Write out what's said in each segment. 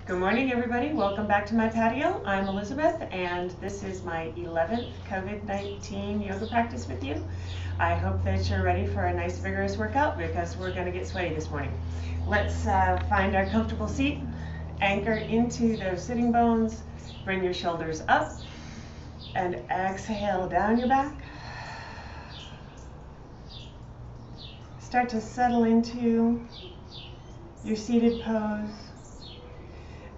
Good morning, everybody. Welcome back to my patio. I'm Elizabeth, and this is my 11th COVID-19 yoga practice with you. I hope that you're ready for a nice, vigorous workout because we're going to get sweaty this morning. Let's find our comfortable seat, anchor into those sitting bones, bring your shoulders up, and exhale down your back. Start to settle into your seated pose.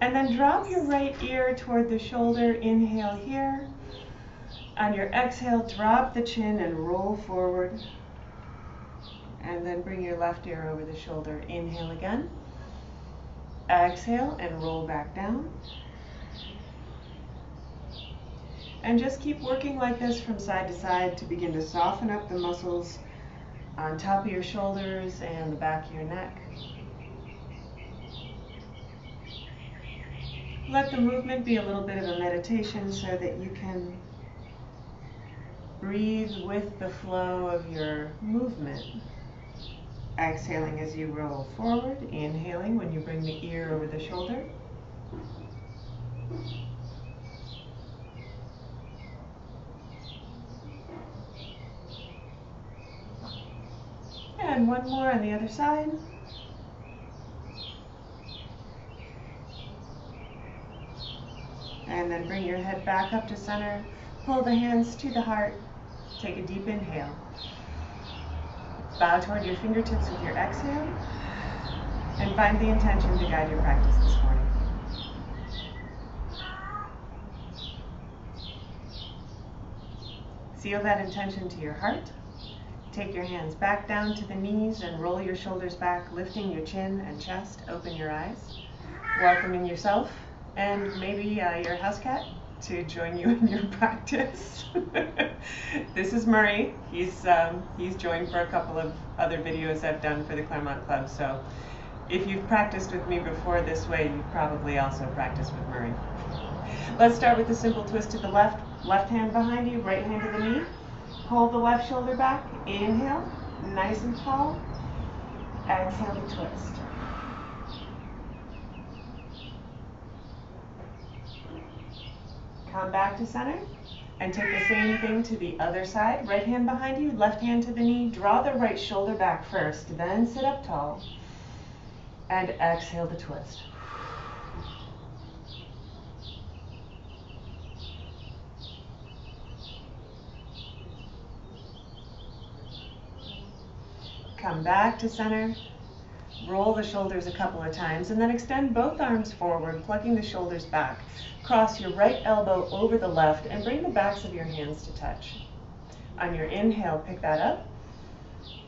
And then drop your right ear toward the shoulder. Inhale here. On your exhale, drop the chin and roll forward. And then bring your left ear over the shoulder. Inhale again. Exhale and roll back down. And just keep working like this from side to side to begin to soften up the muscles on top of your shoulders and the back of your neck. Let the movement be a little bit of a meditation so that you can breathe with the flow of your movement. Exhaling as you roll forward, inhaling when you bring the ear over the shoulder. And one more on the other side. And then bring your head back up to center. Pull the hands to the heart. Take a deep inhale. Bow toward your fingertips with your exhale. And find the intention to guide your practice this morning. Seal that intention to your heart. Take your hands back down to the knees and roll your shoulders back, lifting your chin and chest. Open your eyes. Welcoming yourself and maybe your house cat to join you in your practice. This is Murray. He's joined for a couple of other videos I've done for the Claremont Club. So if you've practiced with me before this way, you've probably also practiced with Murray. Let's start with a simple twist to the left. Left hand behind you, right hand to the knee. Pull the left shoulder back. Inhale, nice and tall. Exhale to twist. Come back to center and take the same thing to the other side. Right hand behind you, left hand to the knee. Draw the right shoulder back first, then sit up tall. And exhale to twist. Come back to center. Roll the shoulders a couple of times and then extend both arms forward, plugging the shoulders back. Cross your right elbow over the left and bring the backs of your hands to touch. On your inhale, pick that up.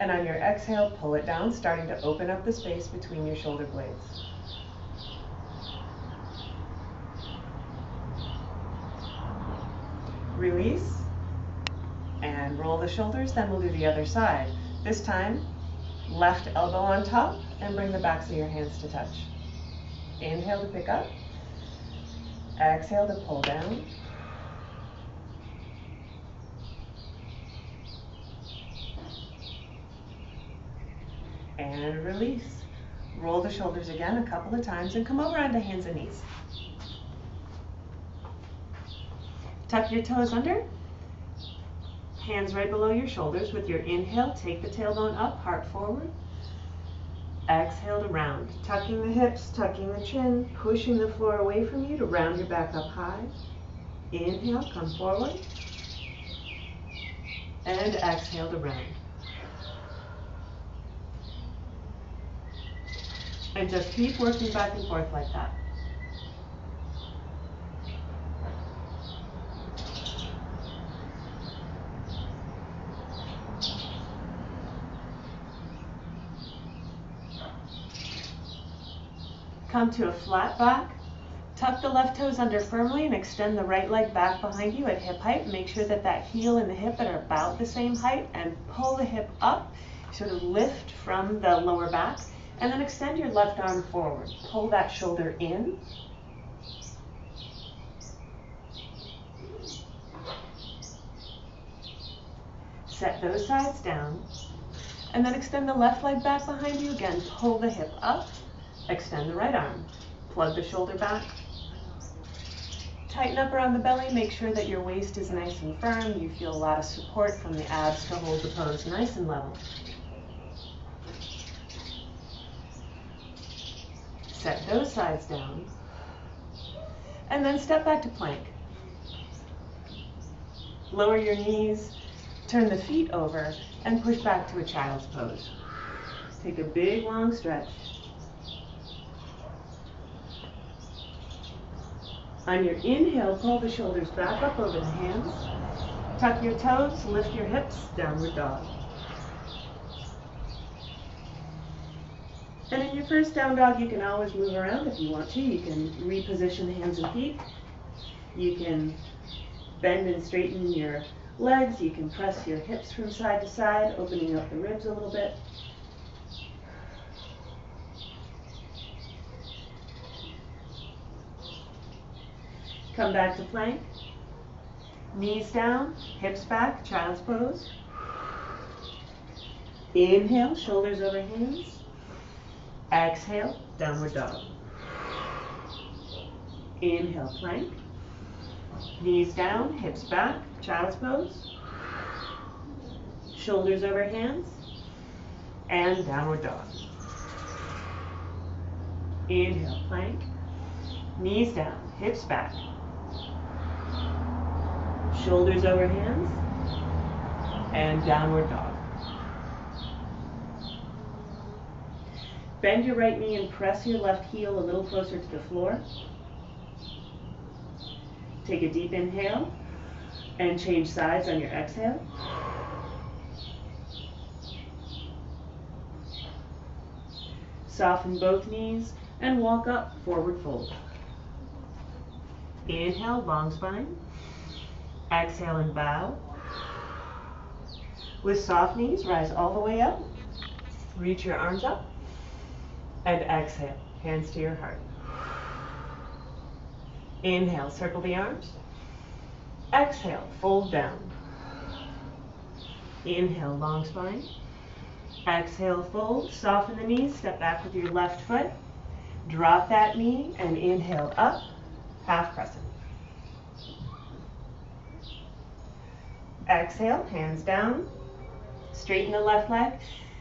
And on your exhale, pull it down, starting to open up the space between your shoulder blades. Release and roll the shoulders, then we'll do the other side. This time, left elbow on top and bring the backs of your hands to touch. Inhale to pick up. Exhale to pull down. And release. Roll the shoulders again a couple of times and come over onto hands and knees. Tuck your toes under. Hands right below your shoulders. With your inhale, take the tailbone up, heart forward. Exhale to round. Tucking the hips, tucking the chin, pushing the floor away from you to round your back up high. Inhale, come forward. And exhale to round. And just keep working back and forth like that. Come to a flat back. Tuck the left toes under firmly and extend the right leg back behind you at hip height. Make sure that that heel and the hip are about the same height and pull the hip up. Sort of lift from the lower back and then extend your left arm forward. Pull that shoulder in. Set those sides down and then extend the left leg back behind you again. Pull the hip up. Extend the right arm. Plug the shoulder back. Tighten up around the belly. Make sure that your waist is nice and firm. You feel a lot of support from the abs to hold the pose nice and level. Set those sides down. And then step back to plank. Lower your knees, turn the feet over, and push back to a child's pose. Take a big, long stretch. On your inhale, pull the shoulders back up over the hands. Tuck your toes, lift your hips, downward dog. And in your first down dog, you can always move around if you want to. You can reposition the hands and feet. You can bend and straighten your legs. You can press your hips from side to side, opening up the ribs a little bit. Come back to plank. Knees down, hips back, child's pose. Inhale, shoulders over hands. Exhale, downward dog. Inhale, plank. Knees down, hips back, child's pose. Shoulders over hands. And downward dog. Inhale, plank. Knees down, hips back. Shoulders over hands. And downward dog. Bend your right knee and press your left heel a little closer to the floor. Take a deep inhale and change sides on your exhale. Soften both knees and walk up, forward fold. Inhale, long spine. Exhale and bow. With soft knees, rise all the way up. Reach your arms up. And exhale, hands to your heart. Inhale, circle the arms. Exhale, fold down. Inhale, long spine. Exhale, fold. Soften the knees, step back with your left foot. Drop that knee and inhale up, half crescent. Exhale, hands down. Straighten the left leg.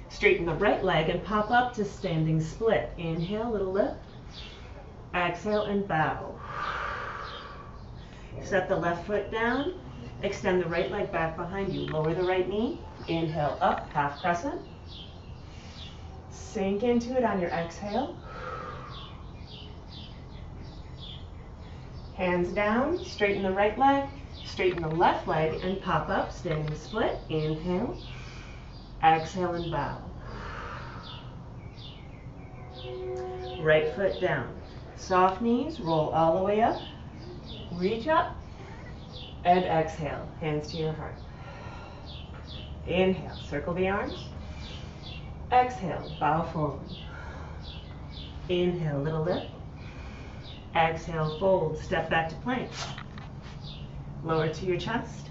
Straighten the right leg and pop up to standing split. Inhale, little lift. Exhale and bow. Set the left foot down. Extend the right leg back behind you. Lower the right knee. Inhale up, half crescent. Sink into it on your exhale. Hands down. Straighten the right leg. Straighten the left leg and pop up, standing split. Inhale. Exhale and bow. Right foot down. Soft knees, roll all the way up. Reach up and exhale, hands to your heart. Inhale, circle the arms. Exhale, bow forward. Inhale, little lift. Exhale, fold, step back to plank. Lower to your chest.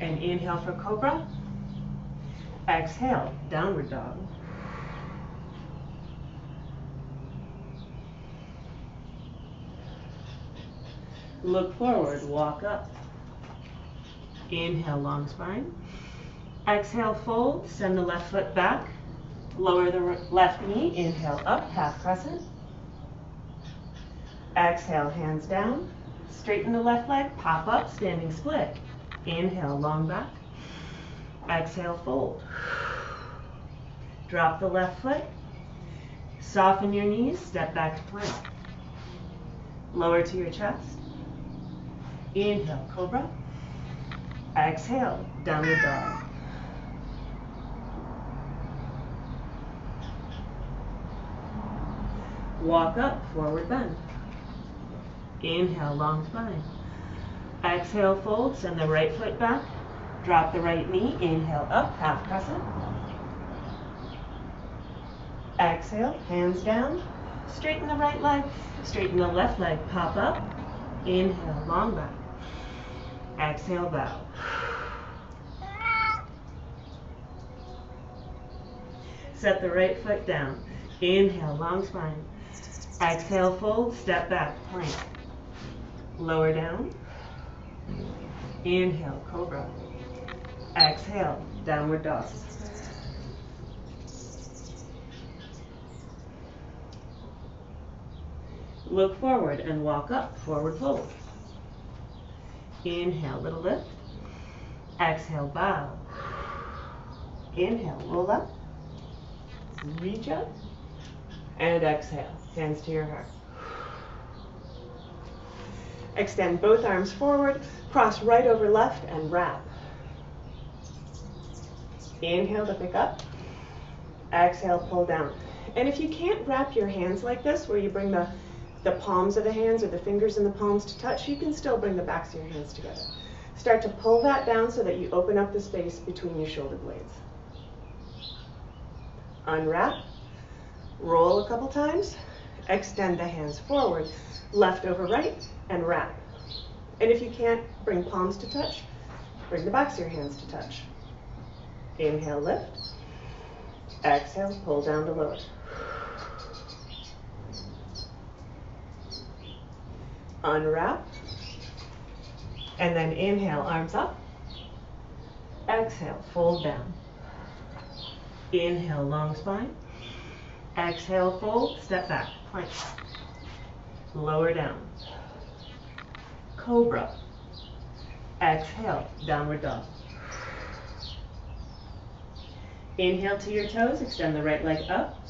And inhale for cobra. Exhale, downward dog. Look forward, walk up. Inhale, long spine. Exhale, fold, send the left foot back. Lower the left knee, inhale up, half crescent. Exhale, hands down. Straighten the left leg, pop up, standing split. Inhale, long back. Exhale, fold. Drop the left foot. Soften your knees, step back to plank. Lower to your chest. Inhale, cobra. Exhale, downward dog. Walk up, forward bend. Inhale, long spine. Exhale, fold, send the right foot back. Drop the right knee, inhale up, half crescent. Exhale, hands down. Straighten the right leg, straighten the left leg, pop up. Inhale, long back. Exhale, bow. Set the right foot down. Inhale, long spine. Exhale, fold, step back, plank. Lower down. Inhale, cobra. Exhale, downward dog. Look forward and walk up, forward fold. Inhale, little lift. Exhale, bow. Inhale, roll up. Reach up. And exhale, hands to your heart. Extend both arms forward, cross right over left and wrap. Inhale to pick up. Exhale, pull down. And if you can't wrap your hands like this, where you bring the palms of the hands or the fingers in the palms to touch, you can still bring the backs of your hands together. Start to pull that down so that you open up the space between your shoulder blades. Unwrap, roll a couple times, extend the hands forward, left over right, and wrap. And if you can't bring palms to touch, bring the backs of your hands to touch. Inhale, lift. Exhale, pull down to lower. Unwrap. And then inhale, arms up. Exhale, fold down. Inhale, long spine. Exhale, fold, step back, plank. Lower down. Cobra. Exhale, downward dog. Inhale to your toes, extend the right leg up.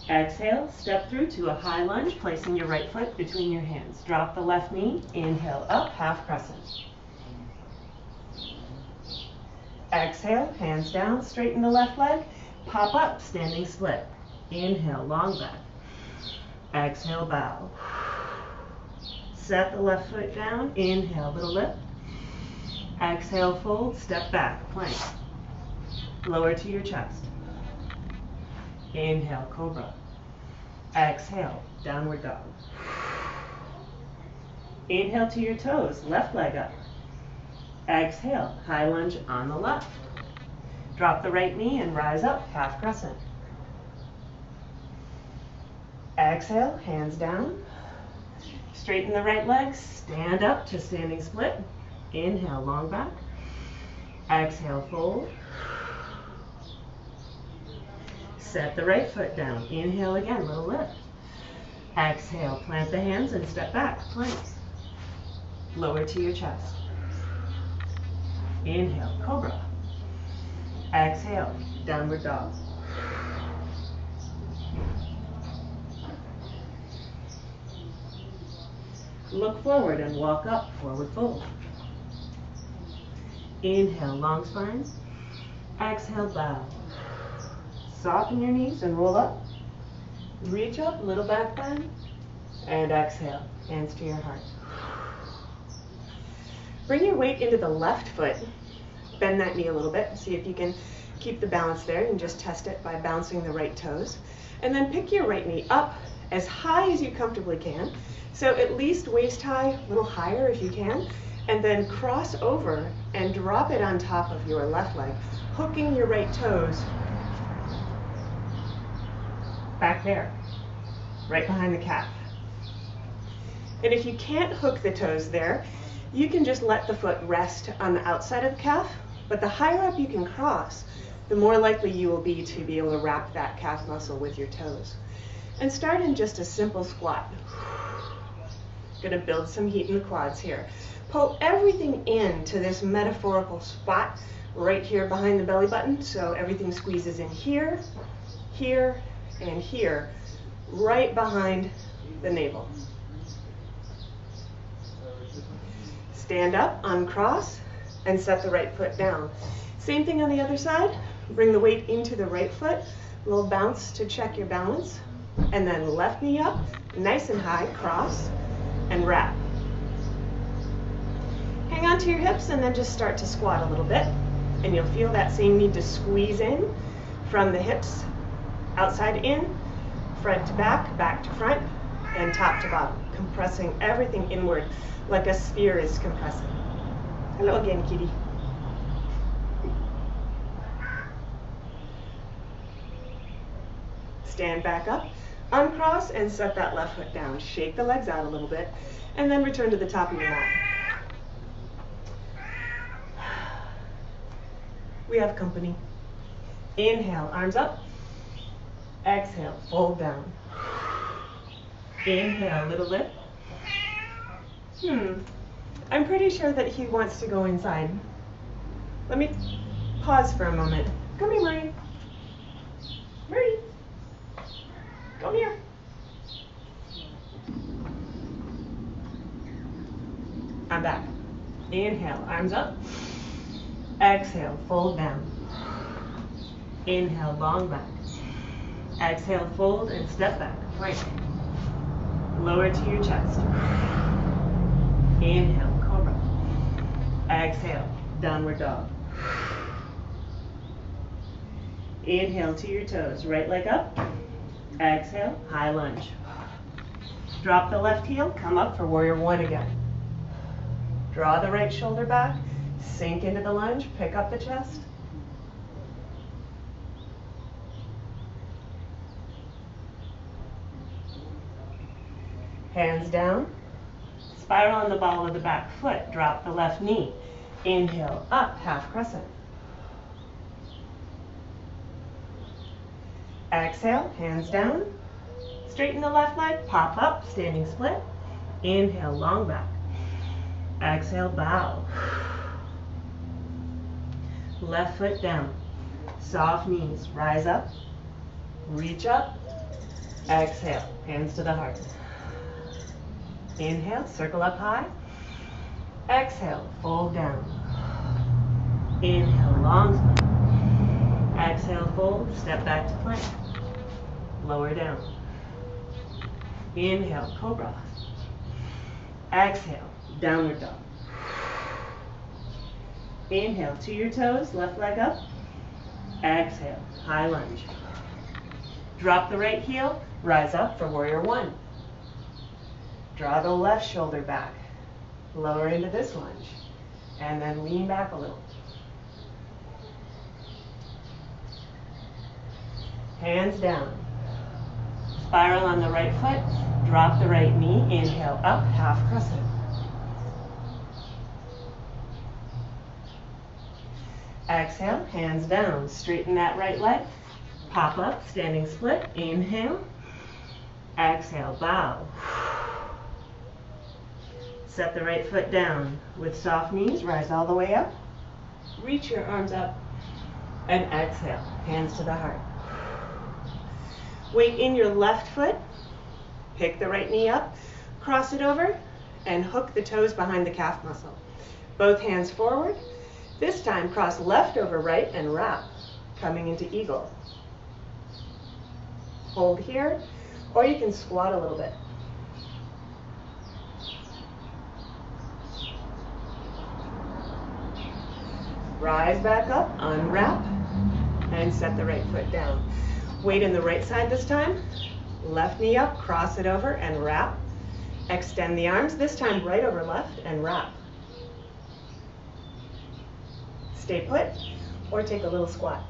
Exhale, step through to a high lunge, placing your right foot between your hands. Drop the left knee, inhale up, half crescent. Exhale, hands down, straighten the left leg, pop up, standing split. Inhale, long back. Exhale, bow. Set the left foot down, inhale, little lift. Exhale, fold, step back, plank. Lower to your chest. Inhale, cobra. Exhale, downward dog. Inhale to your toes, left leg up. Exhale, high lunge on the left. Drop the right knee and rise up, half crescent. Exhale, hands down. Straighten the right leg, stand up to standing split. Inhale, long back. Exhale, fold. Set the right foot down. Inhale again, little lift. Exhale, plant the hands and step back, plank. Lower to your chest. Inhale, cobra. Exhale, downward dog. Look forward and walk up, forward fold. Inhale, long spine. Exhale, bow. Soften your knees and roll up. Reach up, little back bend. And exhale, hands to your heart. Bring your weight into the left foot. Bend that knee a little bit. See if you can keep the balance there. And just test it by bouncing the right toes. And then pick your right knee up as high as you comfortably can. So at least waist high, a little higher if you can. And then cross over and drop it on top of your left leg, hooking your right toes back there, right behind the calf. And if you can't hook the toes there, you can just let the foot rest on the outside of the calf, but the higher up you can cross, the more likely you will be to be able to wrap that calf muscle with your toes. And start in just a simple squat. Gonna build some heat in the quads here. Pull everything into this metaphorical spot right here behind the belly button, so everything squeezes in here, here, and here, right behind the navel. Stand up, uncross, and set the right foot down. Same thing on the other side. Bring the weight into the right foot, a little bounce to check your balance, and then left knee up, nice and high, cross, and wrap. Hang on to your hips and then just start to squat a little bit, and you'll feel that same need to squeeze in from the hips, outside in, front to back, back to front, and top to bottom, compressing everything inward like a sphere is compressing. Hello again, kitty. Stand back up, Uncross and set that left foot down. Shake the legs out a little bit, and then return to the top of your mat. We have company. Inhale, arms up. Exhale, fold down. Inhale, little lift. I'm pretty sure that he wants to go inside. Let me pause for a moment. Come here, Murray. Murray. Come here. I'm back. Inhale, arms up. Exhale, fold down. Inhale, long back. Exhale, fold and step back. Plank. Lower to your chest. Inhale, cobra. Exhale, downward dog. Inhale to your toes, right leg up. Exhale, high lunge. Drop the left heel, come up for warrior one again. Draw the right shoulder back, sink into the lunge, pick up the chest. Hands down. Spiral on the ball of the back foot. Drop the left knee. Inhale, up, half crescent. Exhale, hands down. Straighten the left leg, pop up, standing split. Inhale, long back. Exhale, bow. Left foot down. Soft knees, rise up. Reach up. Exhale, hands to the heart. Inhale, circle up high. Exhale, fold down. Inhale, long spine. Exhale, fold, step back to plank. Lower down. Inhale, cobra. Exhale, downward dog. Inhale, to your toes, left leg up. Exhale, high lunge. Drop the right heel, rise up for warrior one. Draw the left shoulder back, lower into this lunge, and then lean back a little. Hands down. Spiral on the right foot, drop the right knee, inhale up, half crescent. Exhale, hands down, straighten that right leg, pop up, standing split, inhale, exhale, bow. Set the right foot down with soft knees, rise all the way up. Reach your arms up and exhale, hands to the heart. Weight in your left foot, pick the right knee up, cross it over, and hook the toes behind the calf muscle. Both hands forward. This time, cross left over right and wrap, coming into eagle. Hold here, or you can squat a little bit. Rise back up, unwrap, and set the right foot down. Weight in the right side this time. Left knee up, cross it over, and wrap. Extend the arms, this time right over left, and wrap. Stay put, or take a little squat.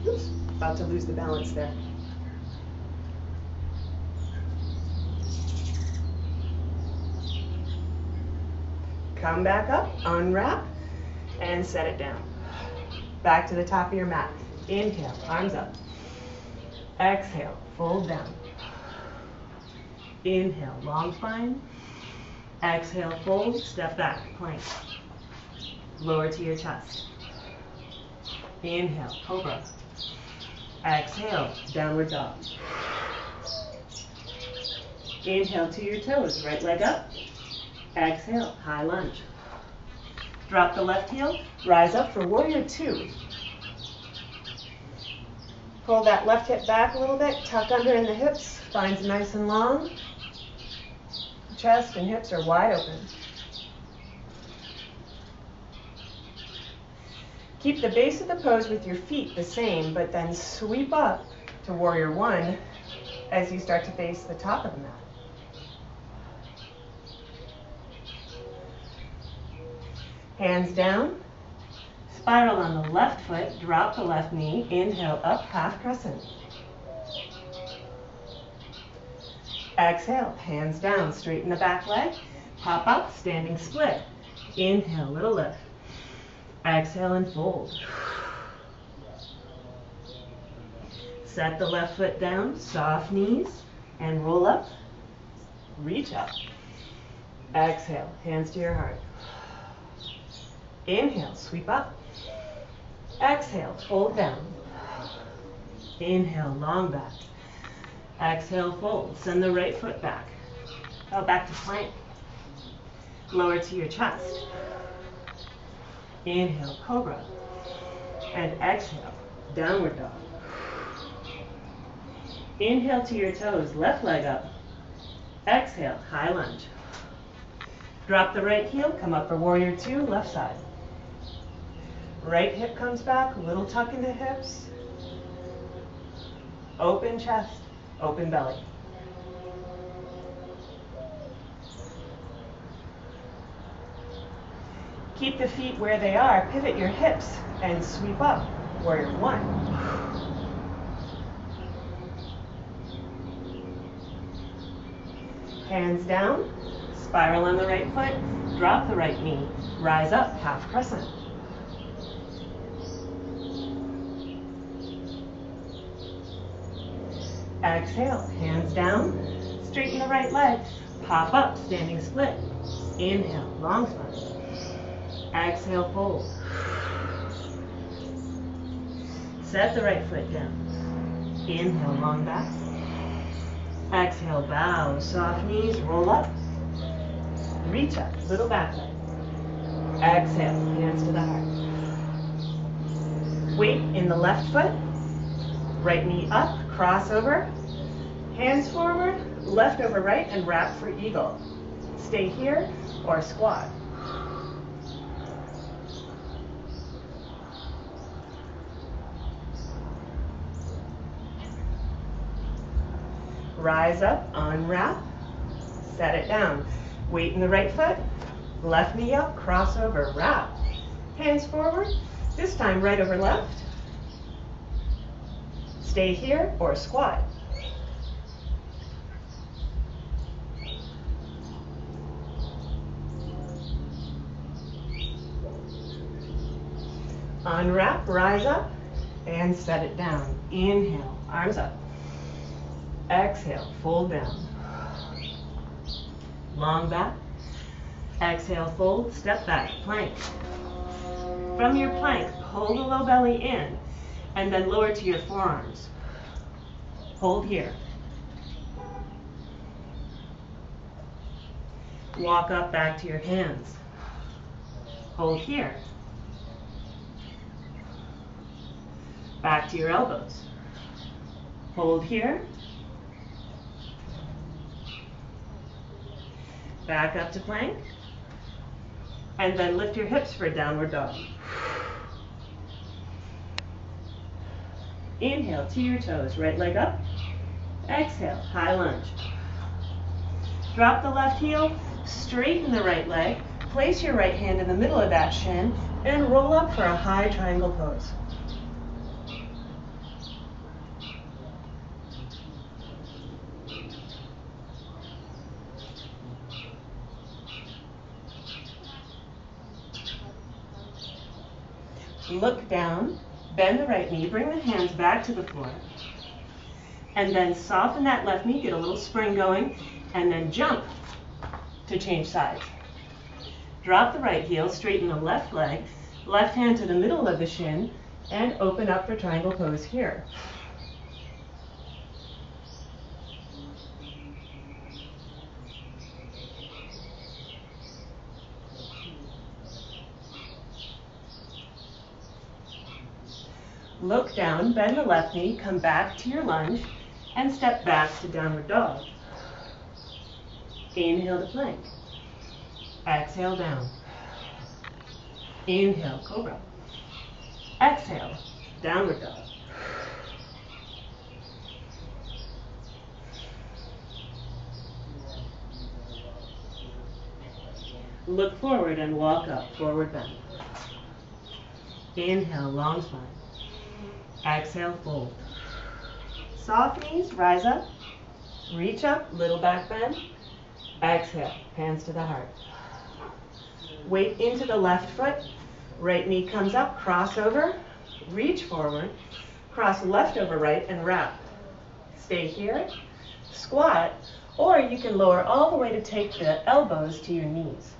Oops, about to lose the balance there. Come back up, unwrap, and set it down. Back to the top of your mat. Inhale, arms up. Exhale, fold down. Inhale, long spine. Exhale, fold, step back, plank. Lower to your chest. Inhale, cobra. Exhale, downward dog. Inhale to your toes, right leg up. Exhale, high lunge. Drop the left heel, rise up for warrior two. Pull that left hip back a little bit, tuck under in the hips, spines nice and long. Chest and hips are wide open. Keep the base of the pose with your feet the same, but then sweep up to warrior one as you start to face the top of the mat. Hands down, Spiral on the left foot, drop the left knee, inhale up, half crescent. Exhale, hands down, straighten the back leg, pop up, standing split. Inhale, little lift. Exhale and fold. Set the left foot down, soft knees, and roll up, reach up. Exhale, hands to your heart. Inhale, sweep up. Exhale, fold down. Inhale, long back. Exhale, fold. Send the right foot back. Back to plank. Lower to your chest. Inhale, cobra. And exhale, downward dog. Inhale to your toes, left leg up. Exhale, high lunge. Drop the right heel, come up for warrior two, left side. Right hip comes back, little tuck in the hips. Open chest, open belly. Keep the feet where they are, pivot your hips, and sweep up, warrior one. Hands down, spiral on the right foot, drop the right knee, rise up, half crescent. Exhale, hands down, straighten the right leg, pop up, standing split. Inhale, long spine. Exhale, fold. Set the right foot down. Inhale, long back. Exhale, bow, soft knees, roll up. Reach up, little back leg. Exhale, hands to the heart. Weight in the left foot. Right knee up, cross over. Hands forward, left over right, and wrap for eagle. Stay here or squat. Rise up, unwrap, set it down. Weight in the right foot, left knee up, cross over, wrap. Hands forward, this time right over left. Stay here or squat. Unwrap, rise up, and set it down. Inhale, arms up. Exhale, fold down. Long back. Exhale, fold, step back, plank. From your plank, pull the low belly in, and then lower to your forearms. Hold here. Walk up back to your hands. Hold here. Back to your elbows. Hold here. Back up to plank. And then lift your hips for downward dog. Inhale to your toes, right leg up. Exhale, high lunge. Drop the left heel, straighten the right leg, place your right hand in the middle of that shin, and roll up for a high triangle pose. Look down, bend the right knee, bring the hands back to the floor, and then soften that left knee, get a little spring going, and then jump to change sides. Drop the right heel, straighten the left leg, left hand to the middle of the shin, and open up for triangle pose here. Look down, bend the left knee, come back to your lunge, and step back to downward dog. Inhale to plank. Exhale down. Inhale, cobra. Exhale, downward dog. Look forward and walk up, forward bend. Inhale, long spine. Exhale, fold. Soft knees, rise up. Reach up, little back bend. Exhale, hands to the heart. Weight into the left foot. Right knee comes up, cross over. Reach forward. Cross left over right and wrap. Stay here. Squat. Or you can lower all the way to take the elbows to your knees.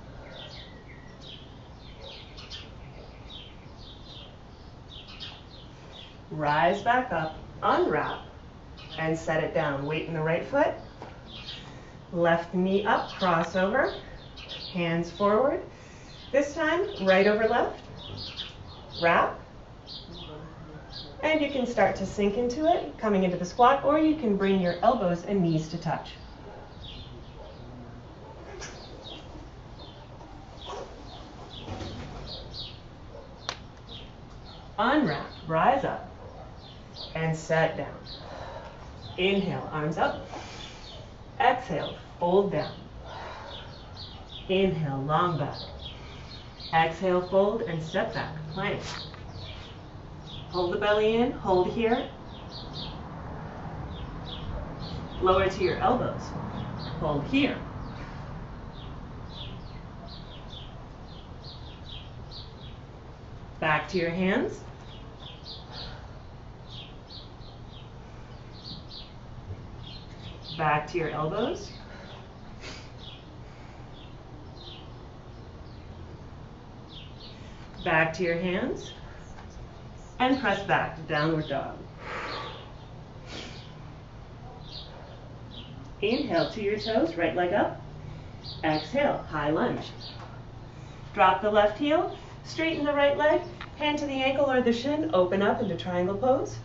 Rise back up, unwrap, and set it down. Weight in the right foot. Left knee up, cross over. Hands forward. This time, right over left. Wrap. And you can start to sink into it, coming into the squat, or you can bring your elbows and knees to touch. Unwrap, rise up, and set down. Inhale, arms up. Exhale, fold down. Inhale, long back. Exhale, fold and step back, plank. Hold the belly in, hold here. Lower to your elbows. Hold here. Back to your hands. Back to your elbows. Back to your hands. And press back to downward dog. Inhale to your toes, right leg up. Exhale, high lunge. Drop the left heel, straighten the right leg, hand to the ankle or the shin, open up into triangle pose.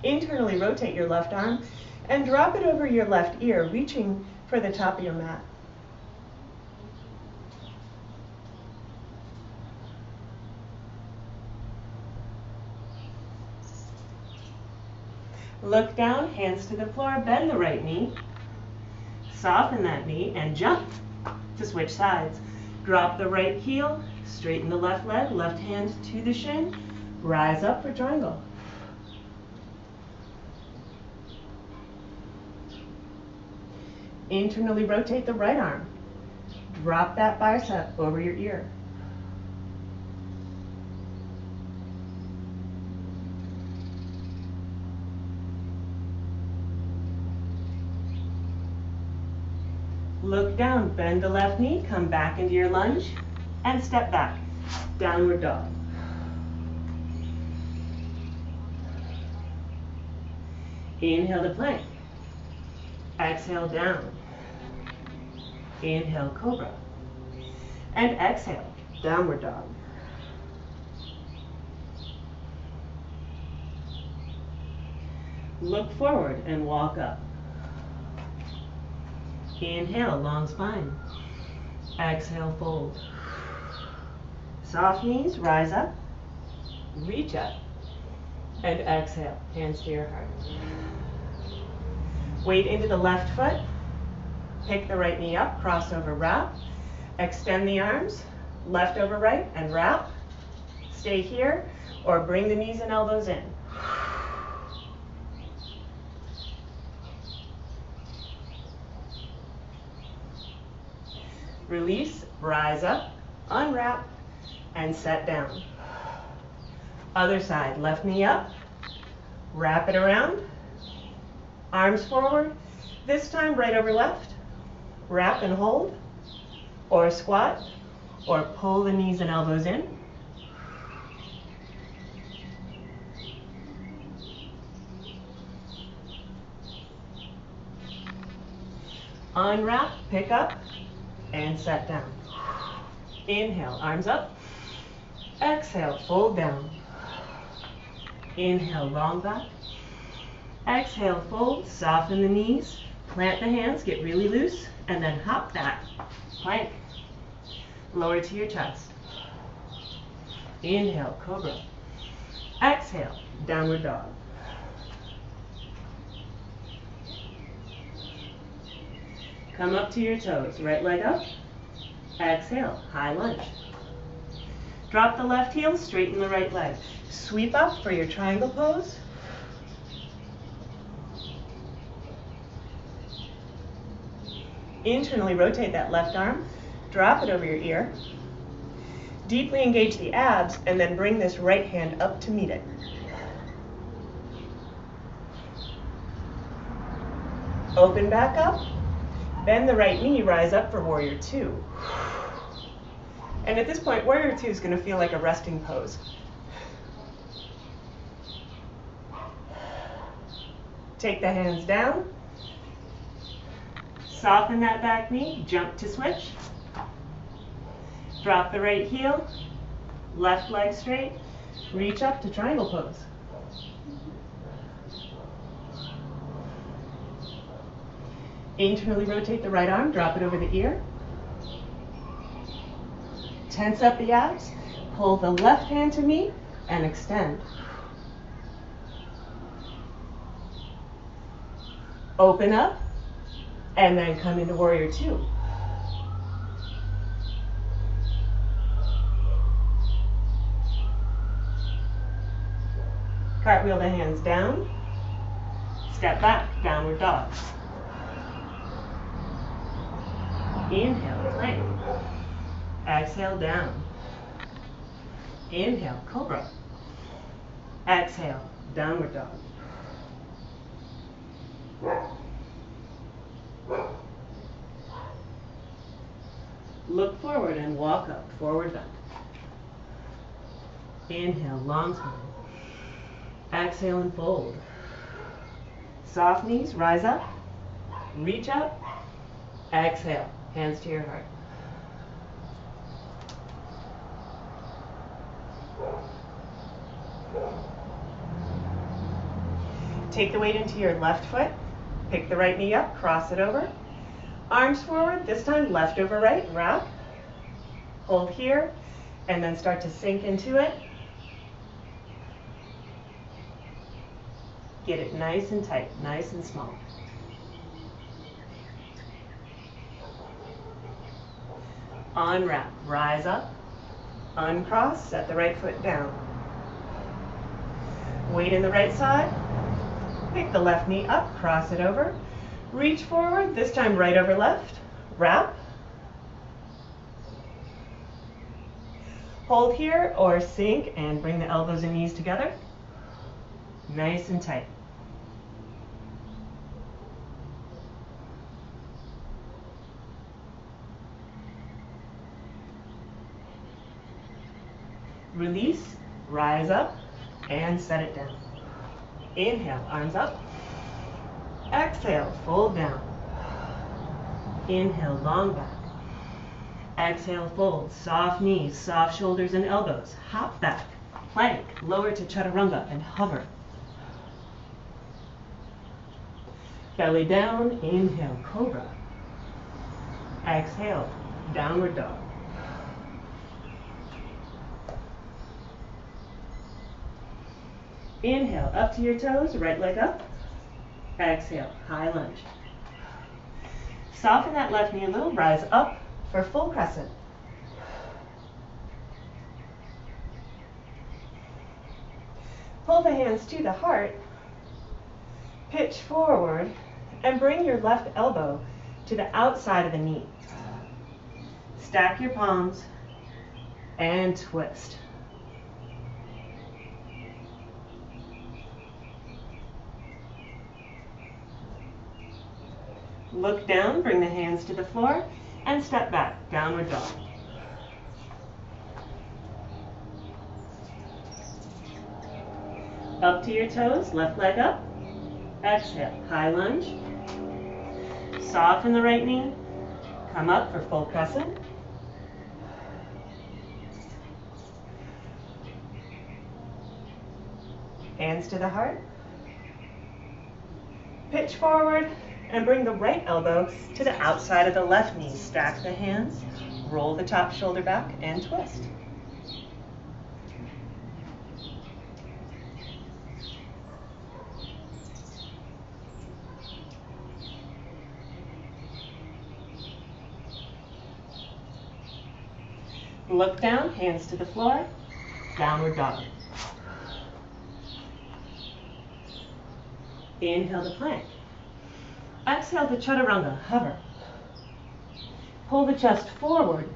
Internally rotate your left arm and drop it over your left ear, reaching for the top of your mat. Look down, hands to the floor, bend the right knee, soften that knee, and jump to switch sides. Drop the right heel, straighten the left leg, left hand to the shin, rise up for triangle. Internally rotate the right arm. Drop that bicep over your ear. Look down, bend the left knee, come back into your lunge, and step back, downward dog. Inhale to plank. Exhale down. Inhale, cobra. And exhale, downward dog. Look forward and walk up. Inhale, long spine. Exhale, fold. Soft knees, rise up. Reach up. And exhale, hands to your heart. Weight into the left foot. Pick the right knee up, crossover wrap. Extend the arms, left over right, and wrap. Stay here, or bring the knees and elbows in. Release, rise up, unwrap, and set down. Other side, left knee up, wrap it around, arms forward, this time right over left, wrap and hold, or squat, or pull the knees and elbows in. Unwrap, pick up, and set down. Inhale, arms up. Exhale, fold down. Inhale, long back. Exhale, fold, soften the knees, plant the hands, get really loose, and then hop back, plank. Lower to your chest. Inhale, cobra. Exhale, downward dog. Come up to your toes, right leg up. Exhale, high lunge. Drop the left heel, straighten the right leg. Sweep up for your triangle pose. Internally rotate that left arm, drop it over your ear. Deeply engage the abs and then bring this right hand up to meet it. Open back up, bend the right knee, rise up for Warrior Two. And at this point, Warrior Two is going to feel like a resting pose. Take the hands down, soften that back knee, jump to switch. Drop the right heel, left leg straight, reach up to triangle pose. Internally rotate the right arm, drop it over the ear. Tense up the abs, pull the left hand to meet and extend. Open up and then come into Warrior Two. Cartwheel the hands down, step back, downward dog. Inhale, plank. Exhale, down. Inhale, cobra. Exhale, downward dog. Look forward and walk up, forward bend. Inhale, long spine. Exhale and fold. Soft knees, rise up, reach up, exhale, hands to your heart. Take the weight into your left foot, pick the right knee up, cross it over. Arms forward, this time left over right, wrap. Hold here, and then start to sink into it. Get it nice and tight, nice and small. Unwrap, rise up, uncross, set the right foot down. Weight in the right side, pick the left knee up, cross it over. Reach forward, this time right over left, wrap. Hold here or sink and bring the elbows and knees together. Nice and tight. Release, rise up, and set it down. Inhale, arms up. Exhale, fold down. Inhale, long back. Exhale, fold. Soft knees, soft shoulders and elbows. Hop back, plank, lower to chaturanga and hover. Belly down, inhale, cobra. Exhale, downward dog. Inhale, up to your toes, right leg up. Exhale, high lunge. Soften that left knee a little, rise up for full crescent. Pull the hands to the heart, pitch forward, and bring your left elbow to the outside of the knee. Stack your palms and twist. Look down, bring the hands to the floor, and step back, downward dog. Up to your toes, left leg up. Exhale, high lunge. Soften the right knee. Come up for full crescent. Hands to the heart. Pitch forward and bring the right elbow to the outside of the left knee. Stack the hands, roll the top shoulder back, and twist. Look down, hands to the floor, downward dog. Inhale to plank. Exhale to chaturanga, hover. Pull the chest forward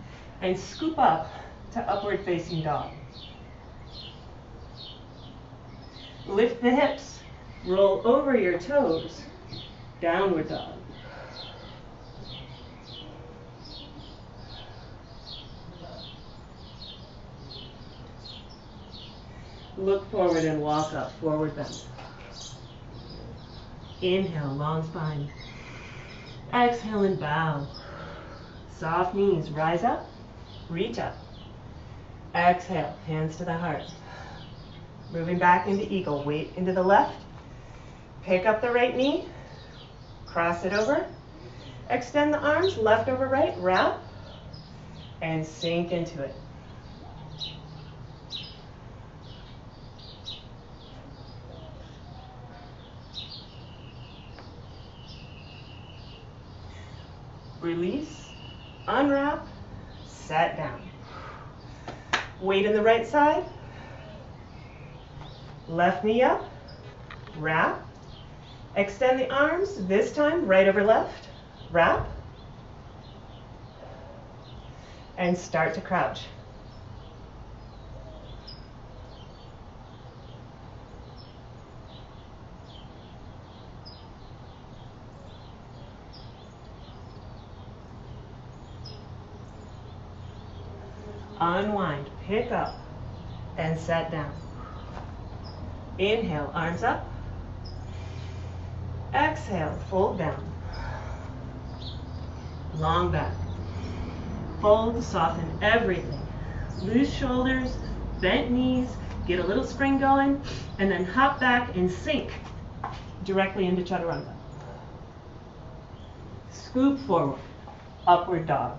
and scoop up to upward facing dog. Lift the hips, roll over your toes, downward dog. Look forward and walk up, forward bend. Inhale, long spine. Exhale and bow. Soft knees, rise up, reach up. Exhale, hands to the heart. Moving back into eagle, weight into the left. Pick up the right knee, cross it over. Extend the arms, left over right, wrap, and sink into it. Release, unwrap, set down. Weight in the right side. Left knee up, wrap. Extend the arms, this time right over left, wrap. And start to crouch. Unwind, pick up, and set down. Inhale, arms up. Exhale, fold down. Long back. Fold, soften everything. Loose shoulders, bent knees, get a little spring going, and then hop back and sink directly into chaturanga. Scoop forward, upward dog.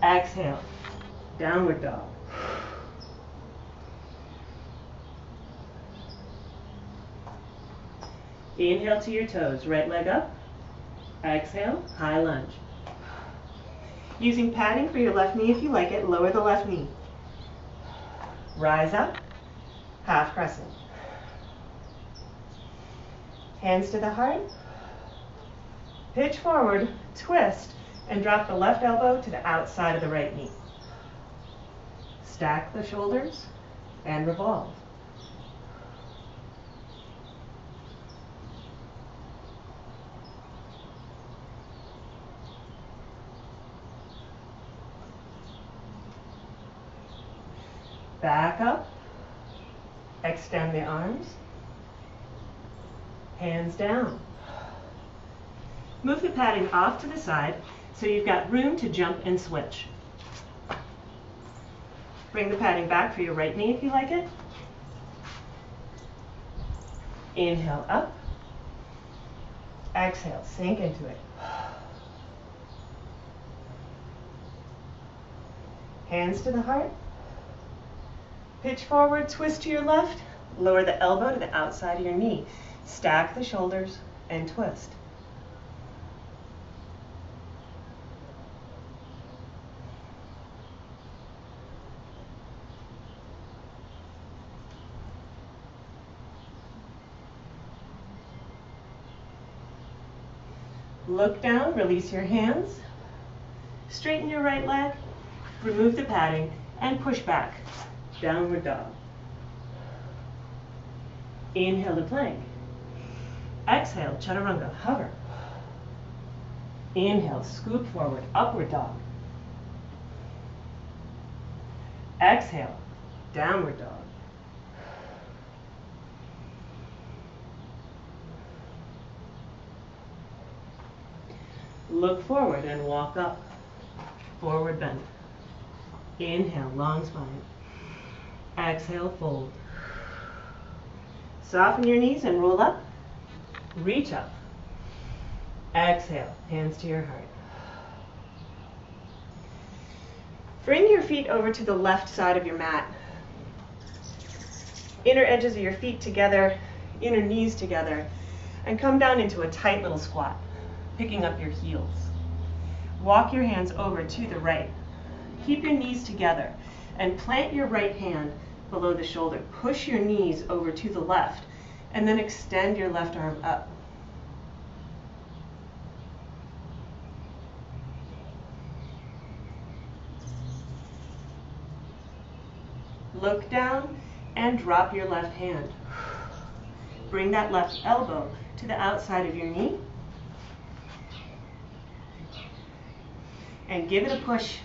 Exhale, downward dog. Inhale to your toes, right leg up. Exhale, high lunge. Using padding for your left knee if you like it, lower the left knee. Rise up, half crescent. Hands to the heart. Pitch forward, twist, and drop the left elbow to the outside of the right knee. Stack the shoulders and revolve. Back up, extend the arms, hands down. Move the padding off to the side so you've got room to jump and switch. Bring the padding back for your right knee if you like it. Inhale up, exhale, sink into it. Hands to the heart. Pitch forward, twist to your left, lower the elbow to the outside of your knee. Stack the shoulders and twist. Look down, release your hands. Straighten your right leg, remove the padding, and push back. Downward dog. Inhale to plank. Exhale, chaturanga, hover. Inhale, scoop forward, upward dog. Exhale, downward dog. Look forward and walk up. Forward bend. Inhale, long spine. Exhale, fold. Soften your knees and roll up. Reach up. Exhale, hands to your heart. Bring your feet over to the left side of your mat. Inner edges of your feet together, inner knees together, and come down into a tight little squat, picking up your heels. Walk your hands over to the right. Keep your knees together and plant your right hand below the shoulder. Push your knees over to the left and then extend your left arm up. Look down and drop your left hand. Bring that left elbow to the outside of your knee and give it a push.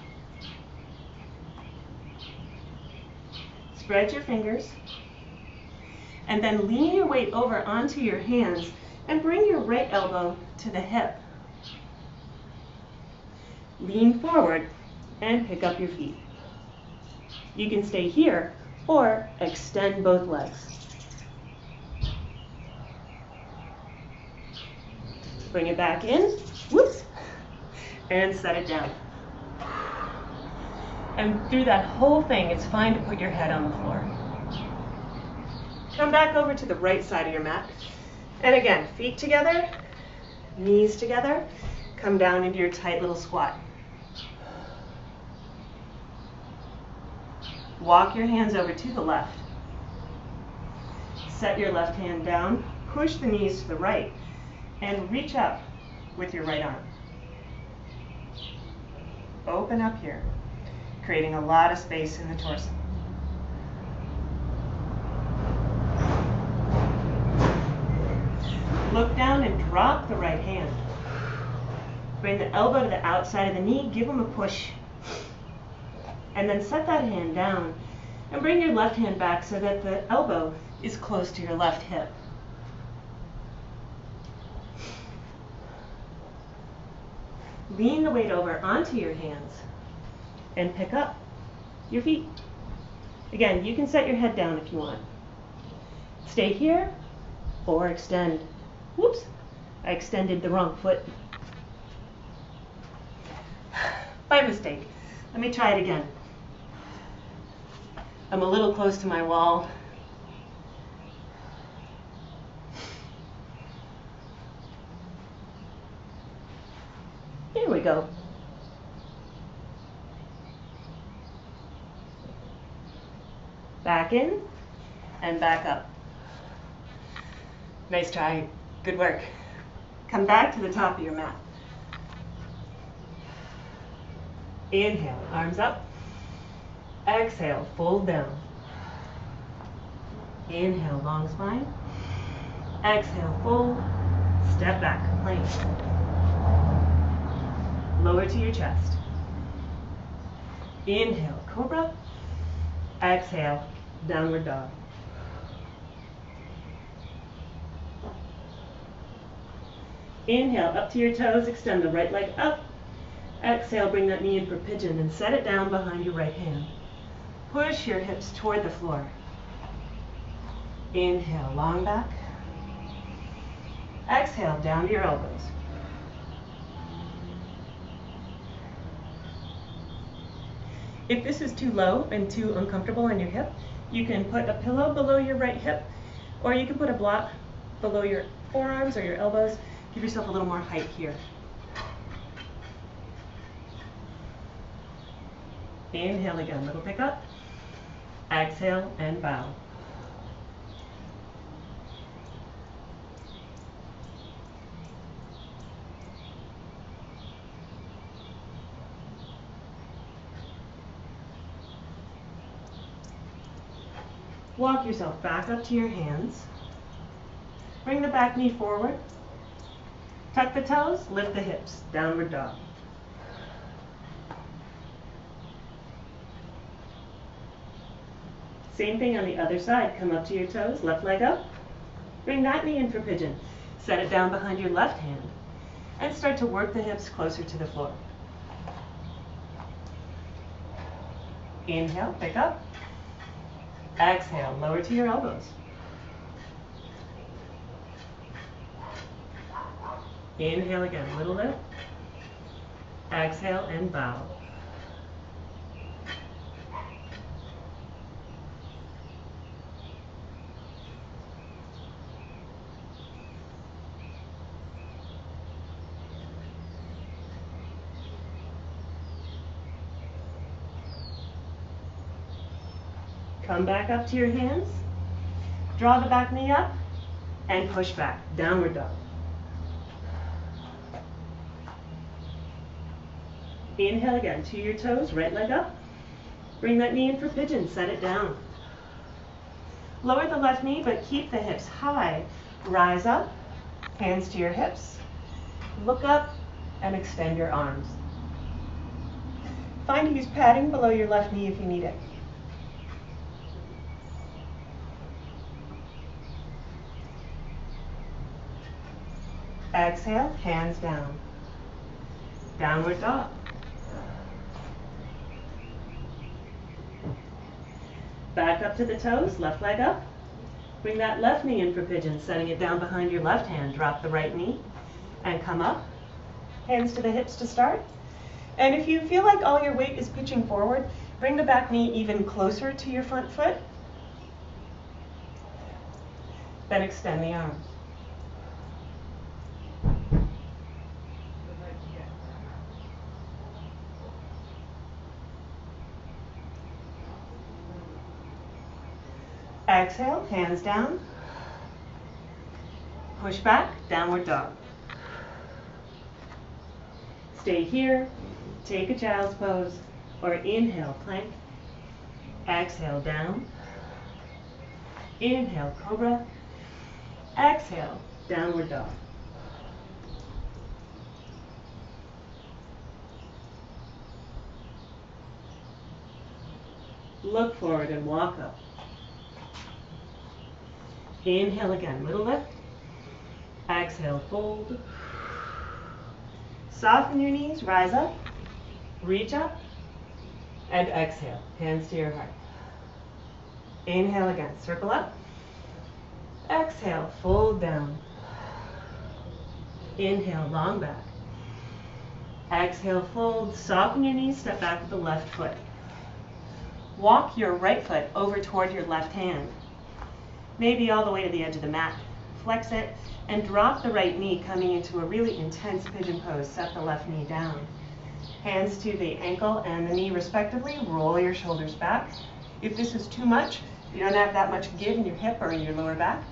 Spread your fingers and then lean your weight over onto your hands and bring your right elbow to the hip. Lean forward and pick up your feet. You can stay here or extend both legs. Bring it back in, whoops, and set it down. And through that whole thing, it's fine to put your head on the floor. Come back over to the right side of your mat. And again, feet together, knees together, come down into your tight little squat. Walk your hands over to the left. Set your left hand down, push the knees to the right, and reach up with your right arm. Open up here, creating a lot of space in the torso. Look down and drop the right hand. Bring the elbow to the outside of the knee, give them a push. And then set that hand down and bring your left hand back so that the elbow is close to your left hip. Lean the weight over onto your hands and pick up your feet. Again, you can set your head down if you want. Stay here or extend. Whoops, I extended the wrong foot. By mistake. Let me try it again. I'm a little close to my wall. Here we go. Back in and back up. Nice try. Good work. Come back to the top of your mat. Inhale, arms up. Exhale, fold down. Inhale, long spine. Exhale, fold. Step back, plank. Lower to your chest. Inhale, cobra. Exhale, downward dog. Inhale, up to your toes, extend the right leg up. Exhale, bring that knee in for pigeon and set it down behind your right hand. Push your hips toward the floor. Inhale, long back. Exhale, down to your elbows. If this is too low and too uncomfortable on your hip, you can put a pillow below your right hip, or you can put a block below your forearms or your elbows. Give yourself a little more height here. Inhale again, little pickup. Exhale and bow. Walk yourself back up to your hands. Bring the back knee forward. Tuck the toes, lift the hips, downward dog. Same thing on the other side. Come up to your toes, left leg up. Bring that knee in for pigeon. Set it down behind your left hand and start to work the hips closer to the floor. Inhale, pick up. Exhale, lower to your elbows. Inhale again, little lift. Exhale and bow. Come back up to your hands. Draw the back knee up and push back, downward dog. Inhale again, to your toes, right leg up. Bring that knee in for pigeon, set it down. Lower the left knee, but keep the hips high. Rise up, hands to your hips. Look up and extend your arms. Find use padding below your left knee if you need it. Exhale, hands down. Downward dog. Back up to the toes, left leg up. Bring that left knee in for pigeon, setting it down behind your left hand. Drop the right knee and come up. Hands to the hips to start. And if you feel like all your weight is pitching forward, bring the back knee even closer to your front foot. Then extend the arms. Exhale, hands down. Push back, downward dog. Stay here, take a child's pose, or inhale, plank. Exhale, down. Inhale, cobra. Exhale, downward dog. Look forward and walk up. Inhale again, little lift. Exhale, fold. Soften your knees, rise up, reach up, and exhale, hands to your heart. Inhale again, circle up. Exhale, fold down. Inhale, long back. Exhale, fold, soften your knees, step back with the left foot. Walk your right foot over toward your left hand, maybe all the way to the edge of the mat. Flex it and drop the right knee, coming into a really intense pigeon pose. Set the left knee down. Hands to the ankle and the knee respectively. Roll your shoulders back. If this is too much, you don't have that much give in your hip or in your lower back,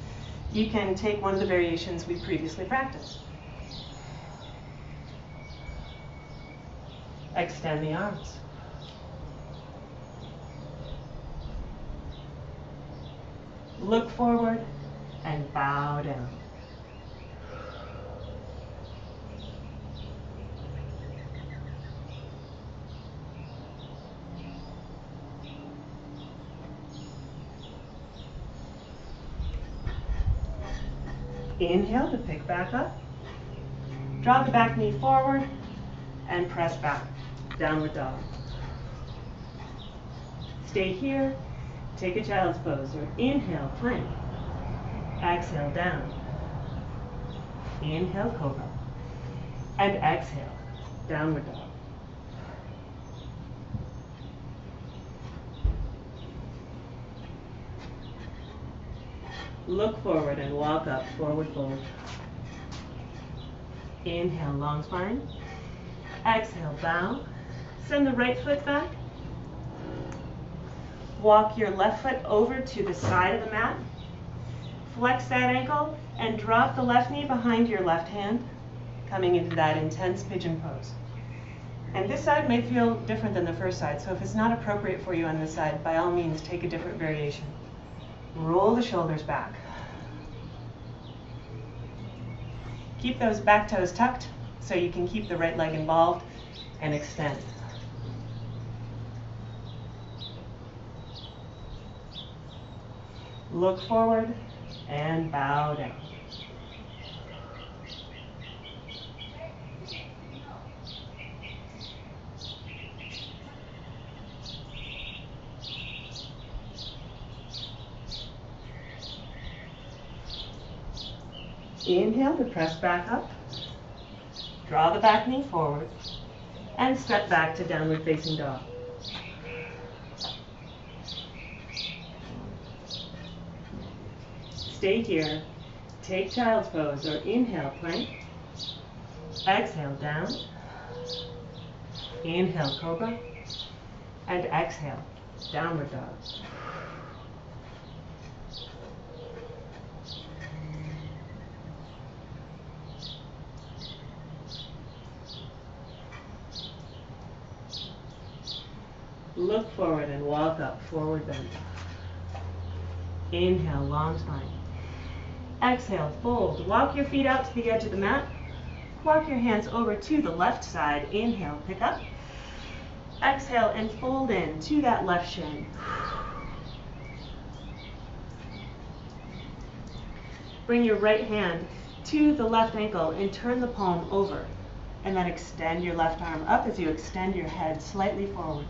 you can take one of the variations we previously practiced. Extend the arms. Look forward and bow down. Inhale to pick back up. Draw the back knee forward and press back. Downward dog. Stay here. Take a child's pose, or inhale, plank. Exhale, down. Inhale, cobra. And exhale, downward dog. Look forward and walk up, forward fold. Inhale, long spine. Exhale, bow. Send the right foot back. Walk your left foot over to the side of the mat. Flex that ankle and drop the left knee behind your left hand, coming into that intense pigeon pose. And this side may feel different than the first side, so if it's not appropriate for you on this side, by all means, take a different variation. Roll the shoulders back. Keep those back toes tucked so you can keep the right leg involved and extend. Look forward and bow down. Inhale to press back up. Draw the back knee forward and step back to downward facing dog. Stay here. Take child's pose, or inhale, plank. Exhale, down. Inhale, cobra. And exhale, downward dog. Look forward and walk up, forward bend. Inhale, long spine. Exhale, fold. Walk your feet out to the edge of the mat. Walk your hands over to the left side. Inhale, pick up. Exhale and fold in to that left shin. Bring your right hand to the left ankle and turn the palm over. And then extend your left arm up as you extend your head slightly forward.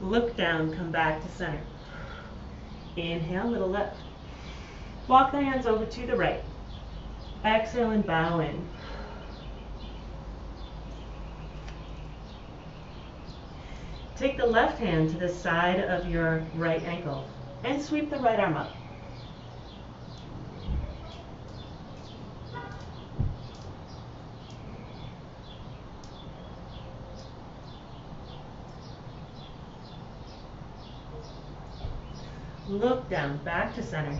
Look down, come back to center. Inhale, little lift. Walk the hands over to the right. Exhale and bow in. Take the left hand to the side of your right ankle and sweep the right arm up. Look down, back to center.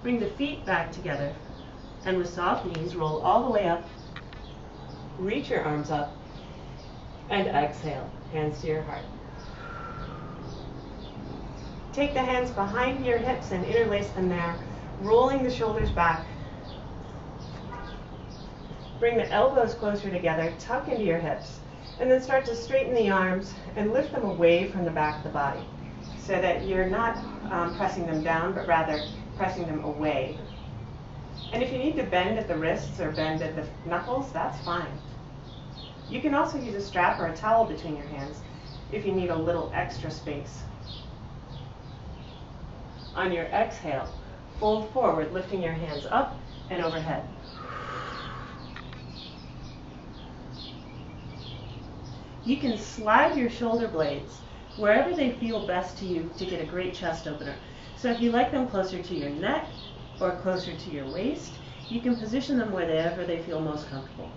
Bring the feet back together, and with soft knees, roll all the way up. Reach your arms up, and exhale, hands to your heart. Take the hands behind your hips and interlace them there, rolling the shoulders back. Bring the elbows closer together, tuck into your hips, and then start to straighten the arms and lift them away from the back of the body, so that you're not pressing them down, but rather pressing them away. And if you need to bend at the wrists or bend at the knuckles, that's fine. You can also use a strap or a towel between your hands if you need a little extra space. On your exhale, fold forward, lifting your hands up and overhead. You can slide your shoulder blades wherever they feel best to you to get a great chest opener. So if you like them closer to your neck or closer to your waist, you can position them wherever they feel most comfortable.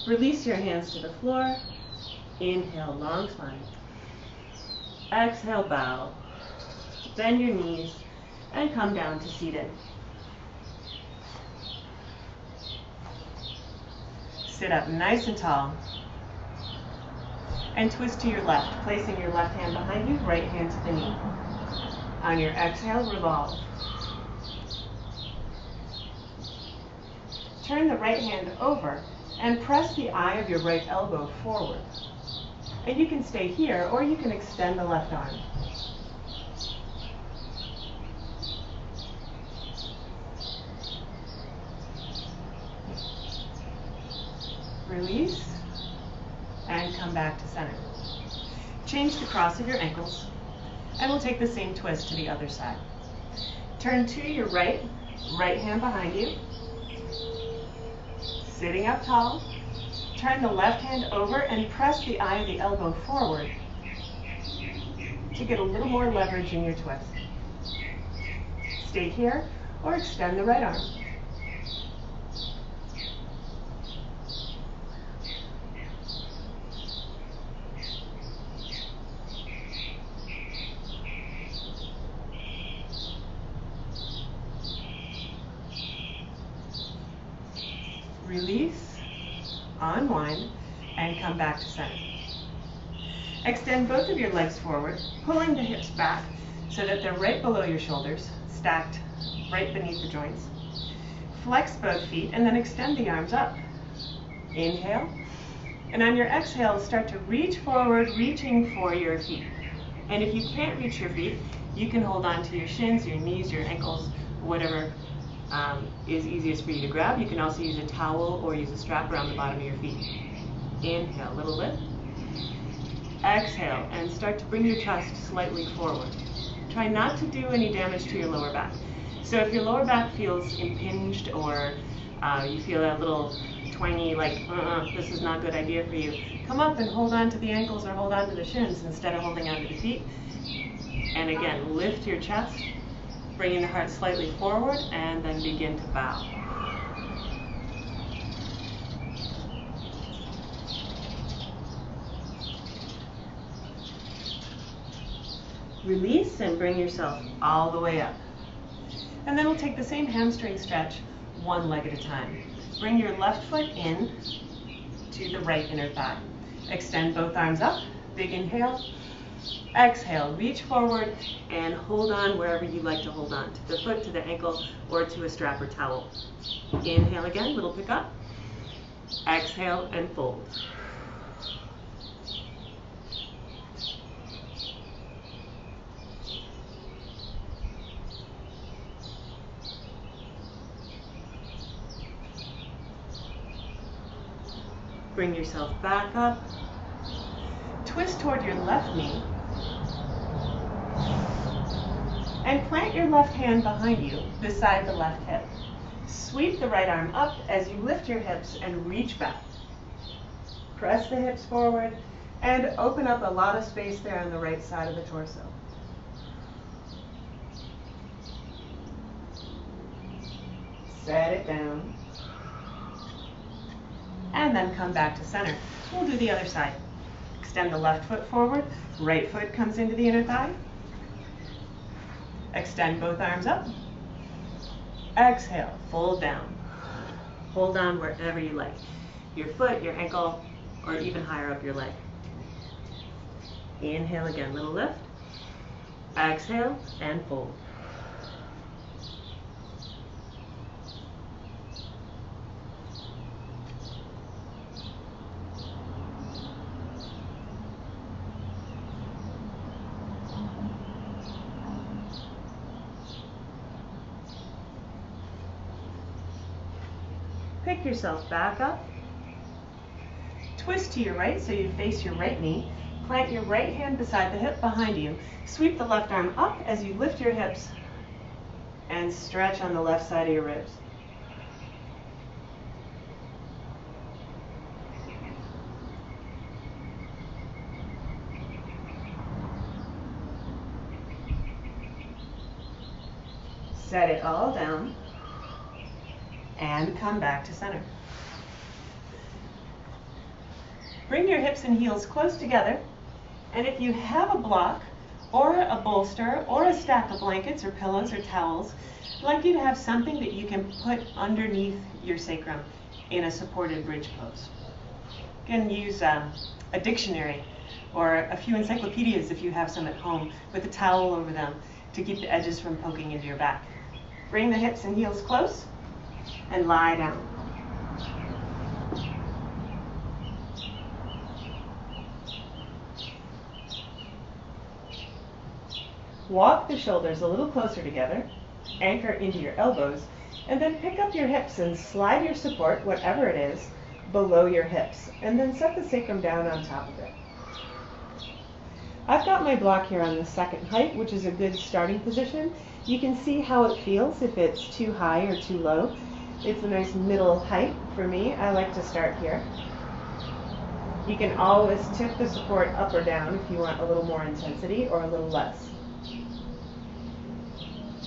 Release your hands to the floor. Inhale, long spine. Exhale, bow. Bend your knees and come down to seated. Sit up nice and tall. And twist to your left, placing your left hand behind you, right hand to the knee. On your exhale, revolve. Turn the right hand over and press the eye of your right elbow forward. And you can stay here, or you can extend the left arm. Release, and come back to center. Change the cross of your ankles, and we'll take the same twist to the other side. Turn to your right, right hand behind you. Sitting up tall, turn the left hand over and press the eye of the elbow forward to get a little more leverage in your twist. Stay here or extend the right arm. Release, unwind, and come back to center. Extend both of your legs forward, pulling the hips back so that they're right below your shoulders, stacked right beneath the joints. Flex both feet and then extend the arms up. Inhale, and on your exhale, start to reach forward, reaching for your feet. And if you can't reach your feet, you can hold on to your shins, your knees, your ankles, whatever is easiest for you to grab. You can also use a towel or use a strap around the bottom of your feet. Inhale, little lift. Exhale, and start to bring your chest slightly forward. Try not to do any damage to your lower back. So if your lower back feels impinged or you feel that little twangy, like, this is not a good idea for you, come up and hold on to the ankles or hold on to the shins instead of holding on to the feet. And again, lift your chest, bringing the heart slightly forward, and then begin to bow. Release and bring yourself all the way up. And then we'll take the same hamstring stretch one leg at a time. Bring your left foot in to the right inner thigh. Extend both arms up, big inhale. Exhale, reach forward and hold on wherever you like to hold on, to the foot, to the ankle, or to a strap or towel. Inhale again, little pick up. Exhale and fold. Bring yourself back up. Twist toward your left knee. And plant your left hand behind you, beside the left hip. Sweep the right arm up as you lift your hips and reach back. Press the hips forward and open up a lot of space there on the right side of the torso. Set it down. And then come back to center. We'll do the other side. Extend the left foot forward, right foot comes into the inner thigh. Extend both arms up. Exhale, fold down. Hold on wherever you like. Your foot, your ankle, or even higher up your leg. Inhale again, little lift. Exhale and fold. Pick yourself back up. Twist to your right so you face your right knee. Plant your right hand beside the hip behind you. Sweep the left arm up as you lift your hips and stretch on the left side of your ribs. Set it all down. And come back to center. Bring your hips and heels close together, and if you have a block, or a bolster, or a stack of blankets, or pillows, or towels, I'd like you to have something that you can put underneath your sacrum in a supported bridge pose. You can use a dictionary, or a few encyclopedias if you have some at home, with a towel over them to keep the edges from poking into your back. Bring the hips and heels close, and lie down. Walk the shoulders a little closer together, anchor into your elbows, and then pick up your hips and slide your support, whatever it is, below your hips, and then set the sacrum down on top of it. I've got my block here on the second height, which is a good starting position. You can see how it feels if it's too high or too low. It's a nice middle height for me. I like to start here. You can always tip the support up or down if you want a little more intensity or a little less.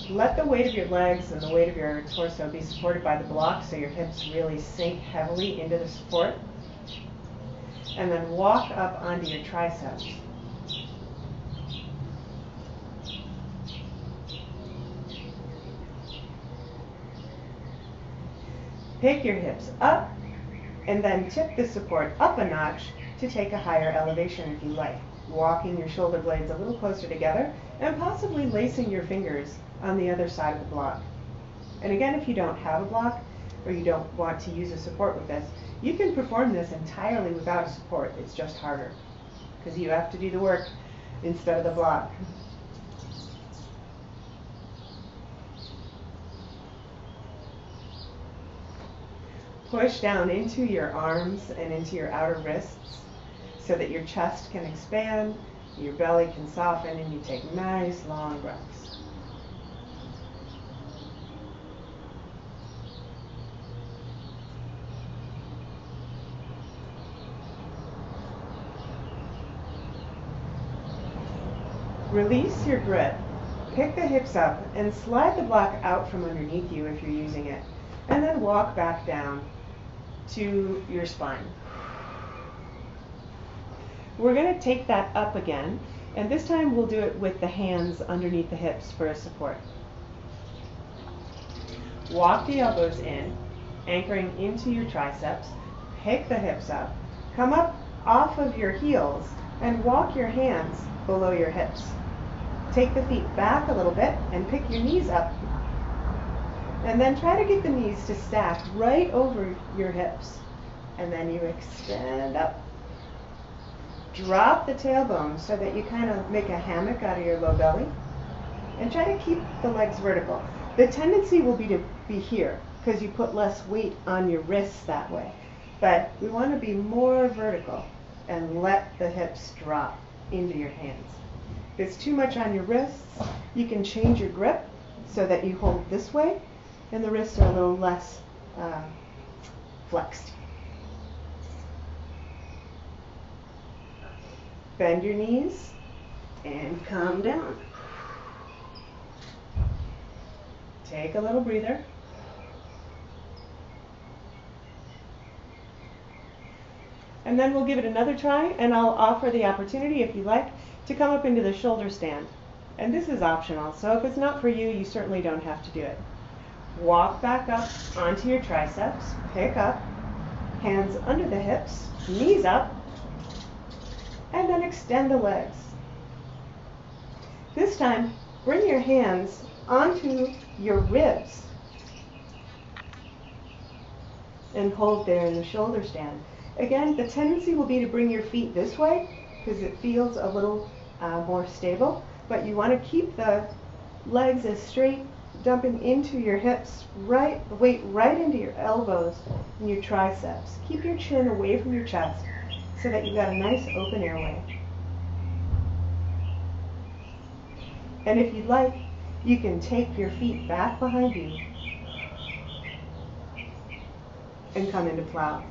Let the weight of your legs and the weight of your torso be supported by the block so your hips really sink heavily into the support. And then walk up onto your triceps. Pick your hips up and then tip the support up a notch to take a higher elevation if you like. Walking your shoulder blades a little closer together and possibly lacing your fingers on the other side of the block. And again, if you don't have a block or you don't want to use a support with this, you can perform this entirely without a support. It's just harder because you have to do the work instead of the block. Push down into your arms and into your outer wrists so that your chest can expand, your belly can soften, and you take nice long breaths. Release your grip. Pick the hips up and slide the block out from underneath you if you're using it, and then walk back down to your spine. We're going to take that up again, and this time we'll do it with the hands underneath the hips for a support. Walk the elbows in, anchoring into your triceps. Pick the hips up. Come up off of your heels and walk your hands below your hips. Take the feet back a little bit and pick your knees up. And then try to get the knees to stack right over your hips. And then you extend up. Drop the tailbone so that you kind of make a hammock out of your low belly. And try to keep the legs vertical. The tendency will be to be here because you put less weight on your wrists that way. But we want to be more vertical and let the hips drop into your hands. If it's too much on your wrists, you can change your grip so that you hold this way and the wrists are a little less flexed. Bend your knees and come down. Take a little breather. And then we'll give it another try, and I'll offer the opportunity, if you like, to come up into the shoulder stand. And this is optional, so if it's not for you, you certainly don't have to do it. Walk back up onto your triceps, pick up, hands under the hips, knees up, and then extend the legs. This time, bring your hands onto your ribs and hold there in the shoulder stand. Again, the tendency will be to bring your feet this way because it feels a little more stable, but you want to keep the legs as straight, dumping into your hips, the weight right into your elbows and your triceps. Keep your chin away from your chest so that you've got a nice open airway. And if you'd like, you can take your feet back behind you and come into plow.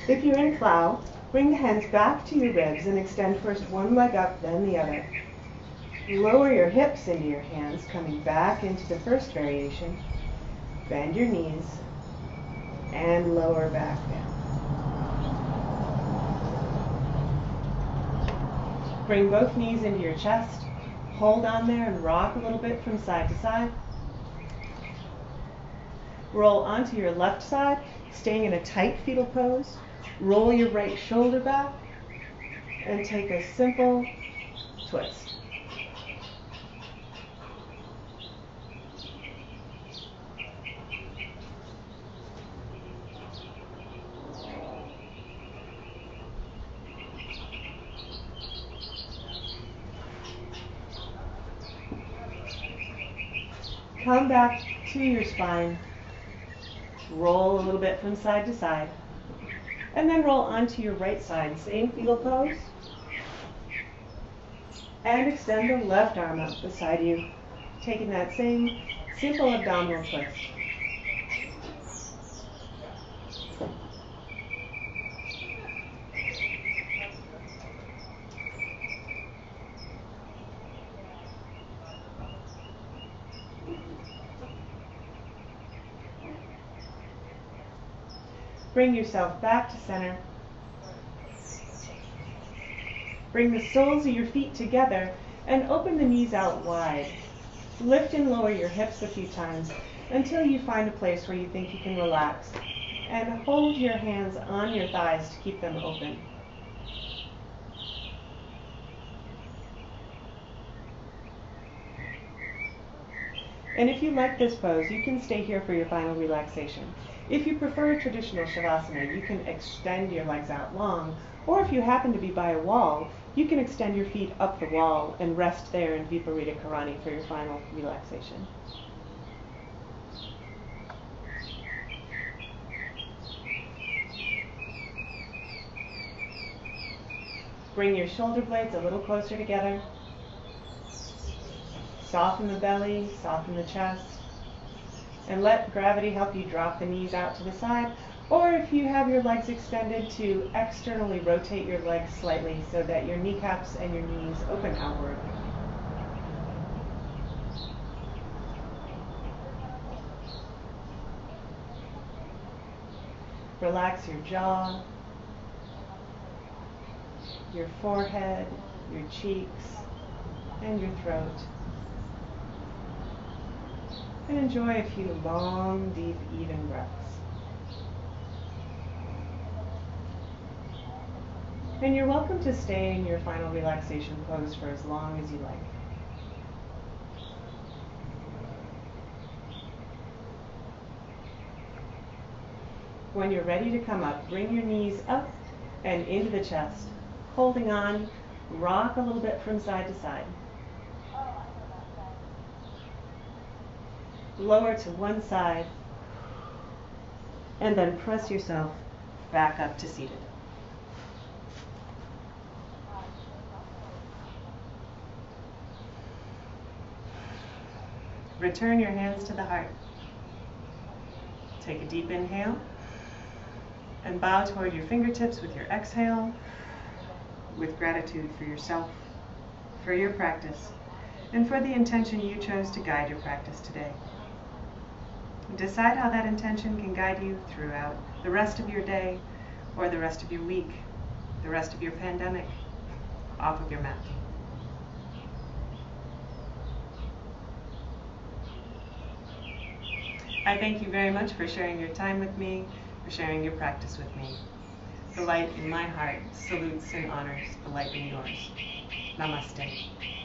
If you're in plow, bring the hands back to your ribs and extend first one leg up, then the other. Lower your hips into your hands, coming back into the first variation. Bend your knees and lower back down. Bring both knees into your chest. Hold on there and rock a little bit from side to side. Roll onto your left side, staying in a tight fetal pose. Roll your right shoulder back and take a simple twist. Come back to your spine. Roll a little bit from side to side. And then roll onto your right side. Same fetal pose. And extend the left arm up beside you, taking that same simple abdominal twist. Bring yourself back to center. Bring the soles of your feet together and open the knees out wide. Lift and lower your hips a few times until you find a place where you think you can relax. And hold your hands on your thighs to keep them open. And if you like this pose, you can stay here for your final relaxation. If you prefer traditional Shavasana, you can extend your legs out long, or if you happen to be by a wall, you can extend your feet up the wall and rest there in Viparita Karani for your final relaxation. Bring your shoulder blades a little closer together. Soften the belly, soften the chest. And let gravity help you drop the knees out to the side, or if you have your legs extended, to externally rotate your legs slightly so that your kneecaps and your knees open outward. Relax your jaw, your forehead, your cheeks, and your throat. And enjoy a few long, deep, even breaths. And you're welcome to stay in your final relaxation pose for as long as you like. When you're ready to come up, bring your knees up and into the chest. Holding on, rock a little bit from side to side. Lower to one side, and then press yourself back up to seated. Return your hands to the heart. Take a deep inhale and bow toward your fingertips with your exhale, with gratitude for yourself, for your practice, and for the intention you chose to guide your practice today. Decide how that intention can guide you throughout the rest of your day, or the rest of your week, the rest of your pandemic, off of your mat. I thank you very much for sharing your time with me, for sharing your practice with me. The light in my heart salutes and honors the light in yours. Namaste.